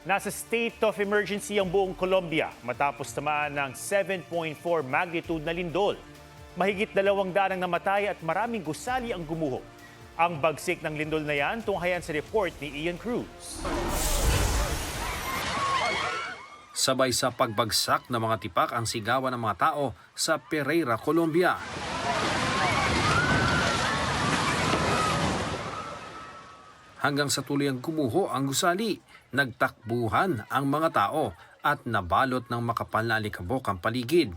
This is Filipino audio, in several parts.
Nasa state of emergency ang buong Colombia matapos tamaan ng 7.4 magnitude na lindol. Mahigit 200 ang namatay at maraming gusali ang gumuho. Ang bagsik ng lindol na yan tunghayan sa report ni Ian Cruz. Sabay sa pagbagsak ng mga tipak ang sigawan ng mga tao sa Pereira, Colombia. Hanggang sa tuluyang gumuho ang gusali, nagtakbuhan ang mga tao at nabalot ng makapal na alikabok ang paligid.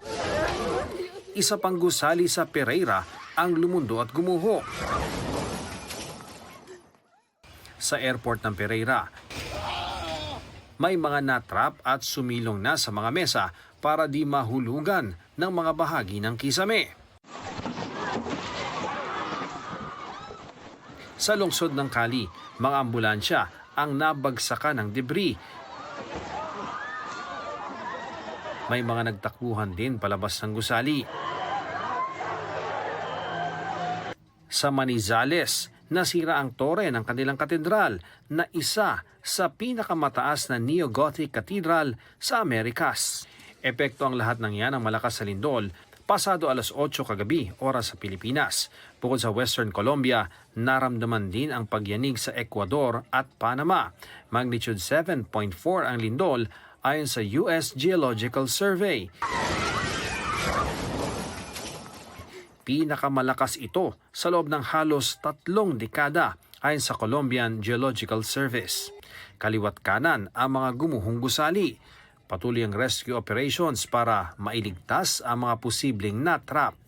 Isa pang gusali sa Pereira ang lumundo at gumuho. Sa airport ng Pereira, may mga natrap at sumilong na sa mga mesa para di mahulugan ng mga bahagi ng kisame. Sa lungsod ng Cali, mga ambulansya ang nabagsakan ng debris. May mga nagtakbuhan din palabas ng gusali. Sa Manizales, nasira ang tore ng kanilang katedral na isa sa pinakamataas na Neo-Gothic Cathedral sa Amerikas. Epekto ang lahat ng yan ng malakas sa lindol pasado alas 8 kagabi, oras sa Pilipinas. Bukod sa Western Colombia, naramdaman din ang pagyanig sa Ecuador at Panama. Magnitude 7.4 ang lindol ayon sa US Geological Survey. Pinakamalakas ito sa loob ng halos 3 dekada ayon sa Colombian Geological Service. Kaliwat kanan ang mga gumuhong gusali. Patuloy ang rescue operations para mailigtas ang mga posibleng natrap.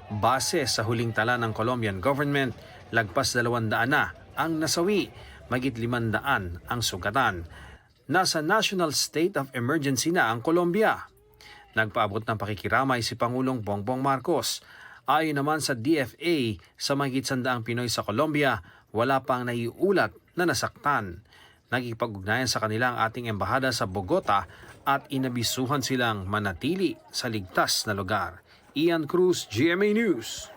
Base sa huling tala ng Colombian government, lagpas 200 na ang nasawi, magit 500 ang sugatan. Nasa national state of emergency na ang Colombia. Nagpaabot ng pakikiramay si Pangulong Bongbong Marcos. Ayon naman sa DFA, sa mahigit 100 Pinoy sa Colombia, wala pang naiulat na nasaktan. Nagkipag-ugnayan sa kanila ang ating embahada sa Bogota at inabisuhan silang manatili sa ligtas na lugar. Ian Cruz, GMA News.